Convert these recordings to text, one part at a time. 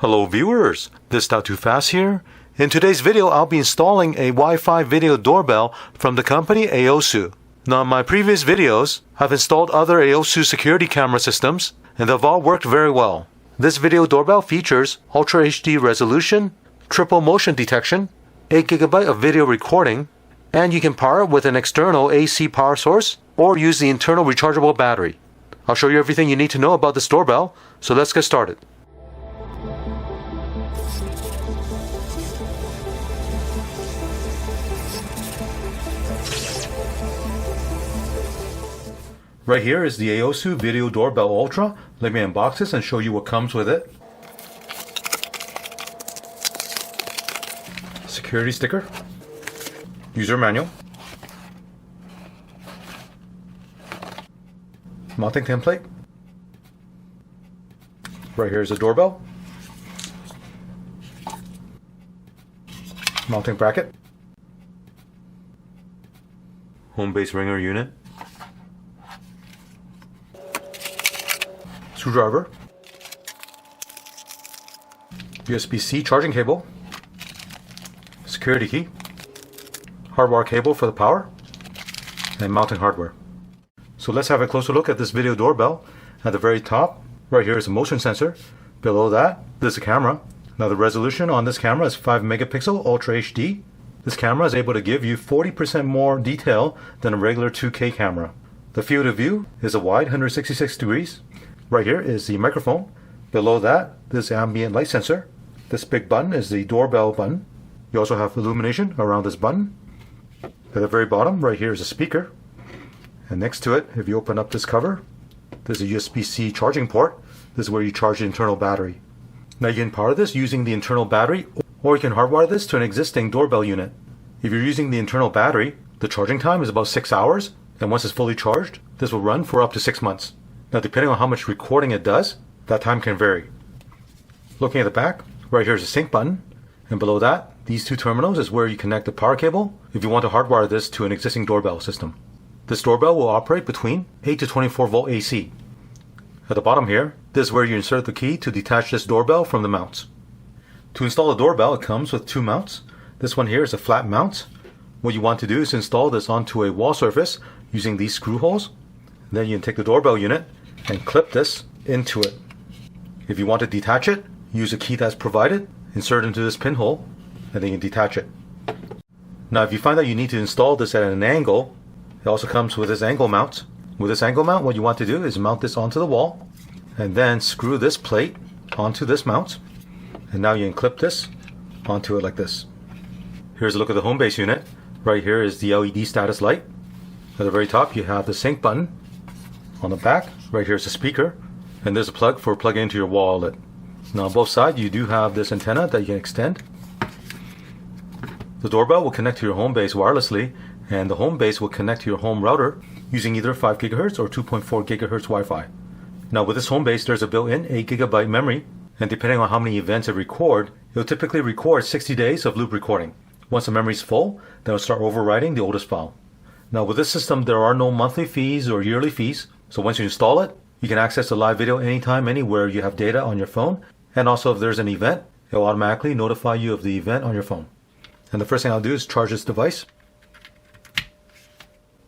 Hello viewers, this Not Too Fast here. In today's video, I'll be installing a Wi-Fi video doorbell from the company AOSU. Now in my previous videos, I've installed other AOSU security camera systems, and they've all worked very well. This video doorbell features Ultra HD resolution, triple motion detection, 8 GB of video recording, and you can power it with an external AC power source or use the internal rechargeable battery. I'll show you everything you need to know about this doorbell, so let's get started. Right here is the AOSU Video Doorbell Ultra. Let me unbox this and show you what comes with it. Security sticker, user manual, mounting template. Right here is the doorbell, mounting bracket, home base ringer unit, screwdriver, USB-C charging cable, security key, hardwire cable for the power, and mounting hardware. So let's have a closer look at this video doorbell. At the very top, right here is a motion sensor. Below that, there's a camera. Now the resolution on this camera is 5 megapixel Ultra HD. This camera is able to give you 40% more detail than a regular 2K camera. The field of view is a wide 166 degrees. Right here is the microphone. Below that, there's the ambient light sensor. This big button is the doorbell button. You also have illumination around this button. At the very bottom, right here is a speaker. And next to it, if you open up this cover, there's a USB-C charging port. This is where you charge the internal battery. Now you can power this using the internal battery, or you can hardwire this to an existing doorbell unit. If you're using the internal battery, the charging time is about 6 hours, and once it's fully charged, this will run for up to 6 months. Now depending on how much recording it does, that time can vary. Looking at the back, right here is a sync button, and below that, these two terminals is where you connect the power cable if you want to hardwire this to an existing doorbell system. This doorbell will operate between 8 to 24 volt AC. At the bottom here, this is where you insert the key to detach this doorbell from the mounts. To install the doorbell, it comes with two mounts. This one here is a flat mount. What you want to do is install this onto a wall surface using these screw holes. Then you can take the doorbell unit and clip this into it. If you want to detach it, use a key that's provided, insert into this pinhole, and then you can detach it. Now if you find that you need to install this at an angle, it also comes with this angle mount. With this angle mount, what you want to do is mount this onto the wall, and then screw this plate onto this mount, and now you can clip this onto it like this. Here's a look at the home base unit. Right here is the LED status light. At the very top you have the sync button. On the back, right here is the speaker, and there's a plug for plugging into your wall outlet. Now on both sides you do have this antenna that you can extend. The doorbell will connect to your home base wirelessly, and the home base will connect to your home router using either 5 GHz or 2.4 GHz Wi-Fi. Now with this home base, there's a built-in 8 GB memory, and depending on how many events it records, it'll typically record 60 days of loop recording. Once the memory is full, then it'll start overwriting the oldest file. Now with this system, there are no monthly fees or yearly fees, so once you install it, you can access the live video anytime, anywhere you have data on your phone, and also if there's an event, it will automatically notify you of the event on your phone. And the first thing I'll do is charge this device.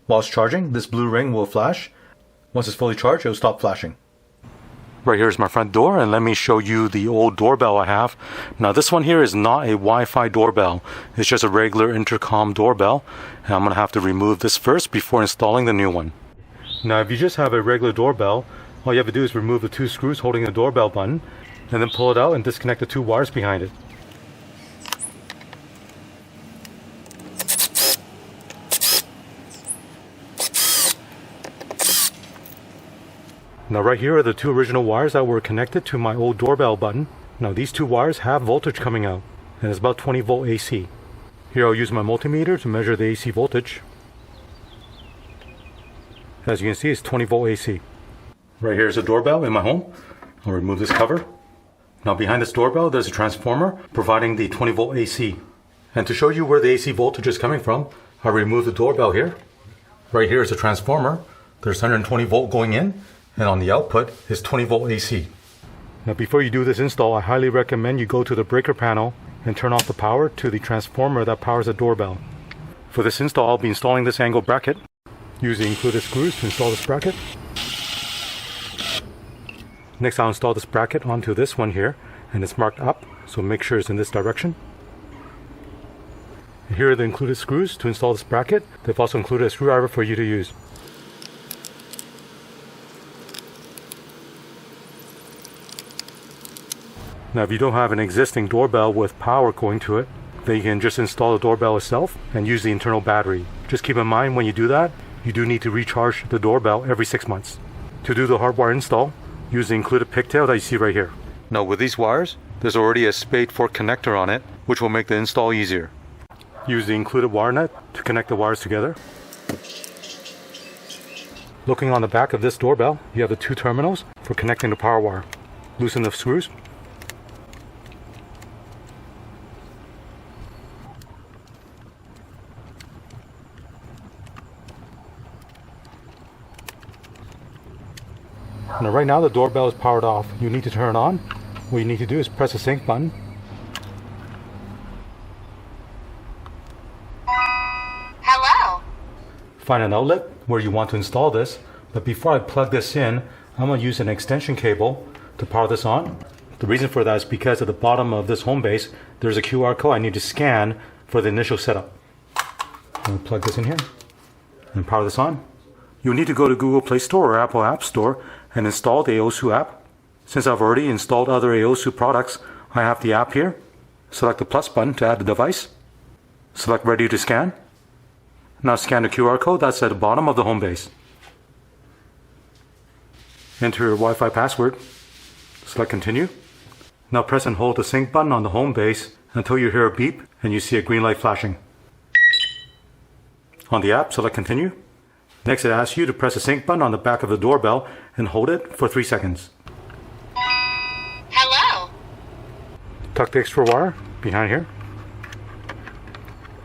While it's charging, this blue ring will flash. Once it's fully charged, it will stop flashing. Right here is my front door, and let me show you the old doorbell I have. Now this one here is not a Wi-Fi doorbell. It's just a regular intercom doorbell. And I'm going to have to remove this first before installing the new one. Now if you just have a regular doorbell, all you have to do is remove the two screws holding the doorbell button, and then pull it out and disconnect the two wires behind it. Now right here are the two original wires that were connected to my old doorbell button. Now these two wires have voltage coming out, and it's about 20 volt AC. Here I'll use my multimeter to measure the AC voltage. As you can see, it's 20 volt AC. Right here is a doorbell in my home. I'll remove this cover. Now behind this doorbell there's a transformer providing the 20 volt AC. And to show you where the AC voltage is coming from, I'll remove the doorbell here. Right here is a transformer. There's 120 volt going in, and on the output is 20 volt AC. Now before you do this install, I highly recommend you go to the breaker panel and turn off the power to the transformer that powers the doorbell. For this install, I'll be installing this angle bracket. Use the included screws to install this bracket. Next, I'll install this bracket onto this one here, and it's marked up, so make sure it's in this direction. And here are the included screws to install this bracket. They've also included a screwdriver for you to use. Now if you don't have an existing doorbell with power going to it, then you can just install the doorbell itself and use the internal battery. Just keep in mind when you do that, you do need to recharge the doorbell every 6 months. To do the hardwire install, use the included pigtail that you see right here. Now with these wires, there's already a spade fork connector on it, which will make the install easier. Use the included wire nut to connect the wires together. Looking on the back of this doorbell, you have the 2 terminals for connecting the power wire. Loosen the screws. Now right now the doorbell is powered off. You need to turn it on. What you need to do is press the sync button. Hello. Find an outlet where you want to install this, but before I plug this in, I'm going to use an extension cable to power this on. The reason for that is because at the bottom of this home base, there's a QR code I need to scan for the initial setup. I'm going to plug this in here and power this on. You'll need to go to Google Play Store or Apple App Store and install the AOSU app. Since I've already installed other AOSU products, I have the app here. Select the plus button to add the device. Select Ready to Scan. Now scan the QR code that's at the bottom of the home base. Enter your Wi-Fi password. Select Continue. Now press and hold the sync button on the home base until you hear a beep and you see a green light flashing. On the app, select Continue. Next, it asks you to press the sync button on the back of the doorbell and hold it for 3 seconds. Hello. Tuck the extra wire behind here.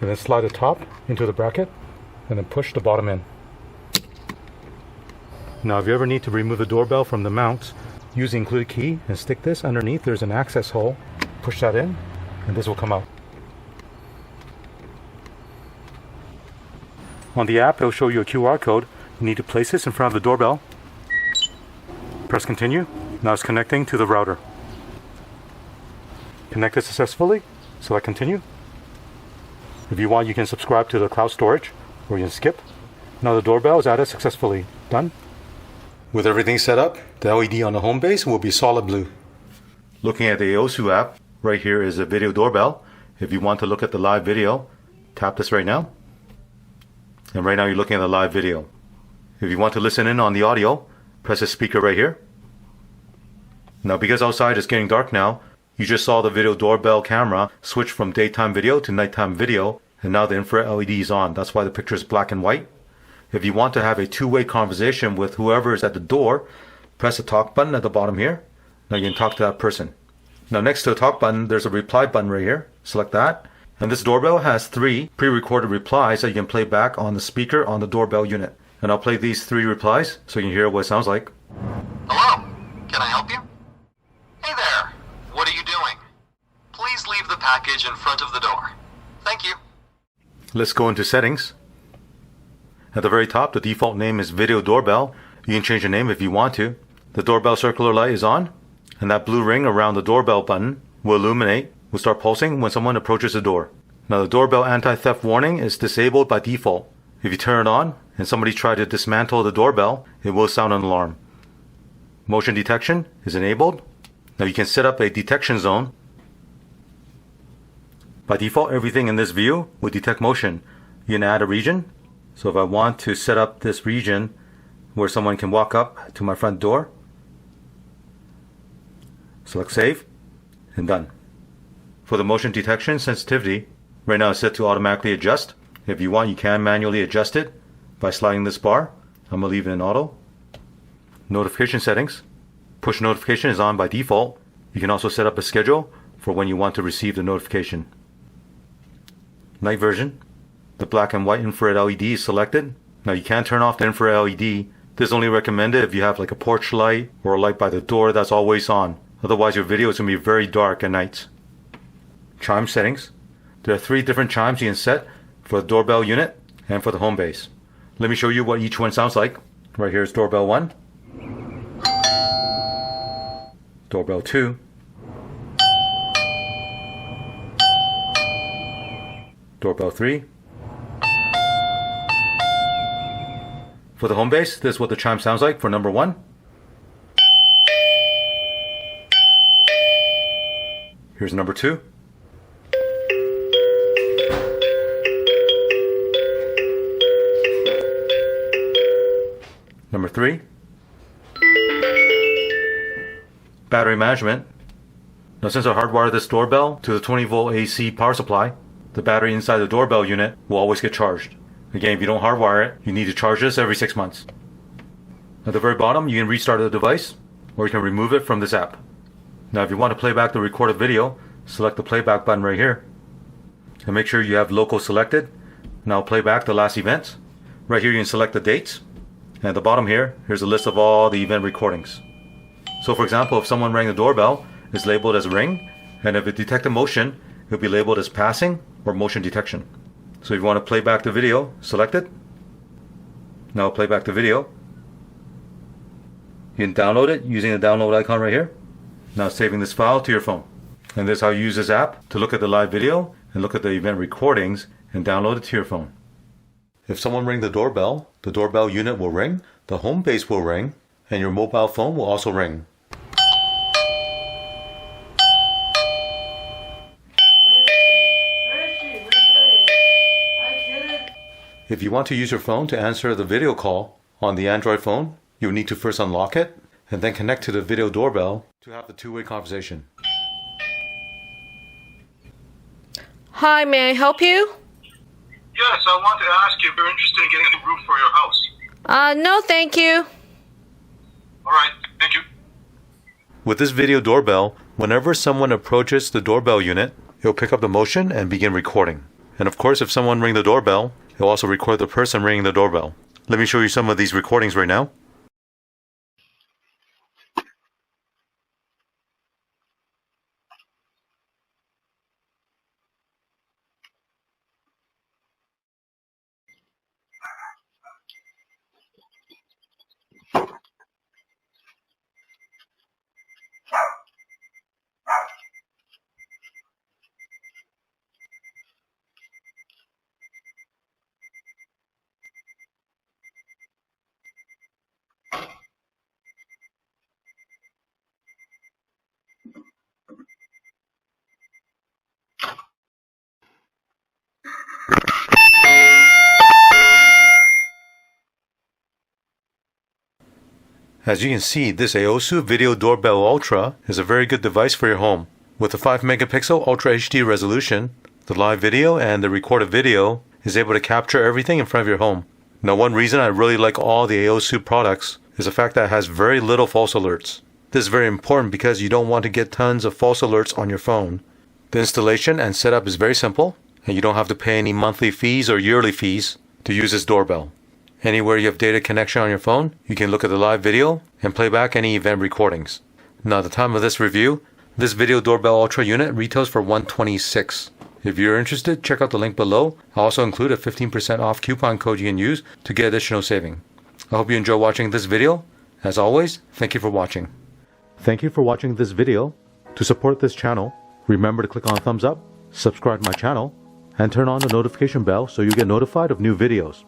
And then slide the top into the bracket and then push the bottom in. Now, if you ever need to remove the doorbell from the mounts, use the included key and stick this underneath. There's an access hole. Push that in and this will come out. On the app, it will show you a QR code. You need to place this in front of the doorbell. Press Continue. Now it's connecting to the router. Connected successfully. Select Continue. If you want, you can subscribe to the cloud storage, or you can skip. Now the doorbell is added successfully. Done. With everything set up, the LED on the home base will be solid blue. Looking at the AOSU app, right here is a video doorbell. If you want to look at the live video, tap this right now. And right now you're looking at the live video. If you want to listen in on the audio, press the speaker right here. Now because outside it's getting dark now, you just saw the video doorbell camera switch from daytime video to nighttime video, and now the infrared LED is on. That's why the picture is black and white. If you want to have a two-way conversation with whoever is at the door, press the talk button at the bottom here. Now you can talk to that person. Now next to the talk button, there's a reply button right here. Select that. And this doorbell has 3 pre-recorded replies that you can play back on the speaker on the doorbell unit. And I'll play these 3 replies so you can hear what it sounds like. Hello, can I help you? Hey there, what are you doing? Please leave the package in front of the door. Thank you. Let's go into settings. At the very top, the default name is Video Doorbell. You can change the name if you want to. The doorbell circular light is on, and that blue ring around the doorbell button will illuminate, will start pulsing when someone approaches the door. Now the doorbell anti-theft warning is disabled by default. If you turn it on and somebody tries to dismantle the doorbell, it will sound an alarm. Motion detection is enabled. Now you can set up a detection zone. By default, everything in this view will detect motion. You can add a region. So if I want to set up this region where someone can walk up to my front door, select Save, and done. For the motion detection sensitivity, right now it's set to automatically adjust. If you want, you can manually adjust it by sliding this bar. I'm going to leave it in auto. Notification settings. Push notification is on by default. You can also set up a schedule for when you want to receive the notification. Night version. The black and white infrared LED is selected. Now you can turn off the infrared LED. This is only recommended if you have like a porch light or a light by the door that's always on. Otherwise your video is going to be very dark at night. Chime settings. There are 3 different chimes you can set for the doorbell unit and for the home base. Let me show you what each one sounds like. Right here is doorbell 1, doorbell 2, doorbell 3. For the home base, this is what the chime sounds like for number 1. Here's number 2. Number 3. Battery management. Now since I hardwired this doorbell to the 20-volt AC power supply, the battery inside the doorbell unit will always get charged. Again, if you don't hardwire it, you need to charge this every 6 months. At the very bottom, you can restart the device, or you can remove it from this app. Now if you want to play back the recorded video, select the playback button right here. And make sure you have local selected. Now play back the last event. Right here you can select the dates. And at the bottom here's a list of all the event recordings. So for example, if someone rang the doorbell, it's labeled as ring, and if it detected motion, it'll be labeled as passing or motion detection. So if you want to play back the video, select it. Now play back the video. You can download it using the download icon right here. Now saving this file to your phone. And this is how you use this app to look at the live video and look at the event recordings and download it to your phone. If someone rings the doorbell unit will ring, the home base will ring, and your mobile phone will also ring. If you want to use your phone to answer the video call on the Android phone, you'll need to first unlock it and then connect to the video doorbell to have the two-way conversation. Hi, may I help you? Yes, I want to ask you if you're interested in getting a new roof for your house. No, thank you. All right, thank you. With this video doorbell, whenever someone approaches the doorbell unit, it'll pick up the motion and begin recording. And of course, if someone rings the doorbell, it'll also record the person ringing the doorbell. Let me show you some of these recordings right now. As you can see, this AOSU Video Doorbell Ultra is a very good device for your home. With a 5 megapixel Ultra HD resolution, the live video and the recorded video is able to capture everything in front of your home. Now, one reason I really like all the AOSU products is the fact that it has very little false alerts. This is very important because you don't want to get tons of false alerts on your phone. The installation and setup is very simple, and you don't have to pay any monthly fees or yearly fees to use this doorbell. Anywhere you have data connection on your phone, you can look at the live video and play back any event recordings. Now, at the time of this review, this Video Doorbell Ultra unit retails for $126. If you're interested, check out the link below. I'll also include a 15% off coupon code you can use to get additional saving. I hope you enjoy watching this video. As always, thank you for watching. Thank you for watching this video. To support this channel, remember to click on thumbs up, subscribe to my channel, and turn on the notification bell so you get notified of new videos.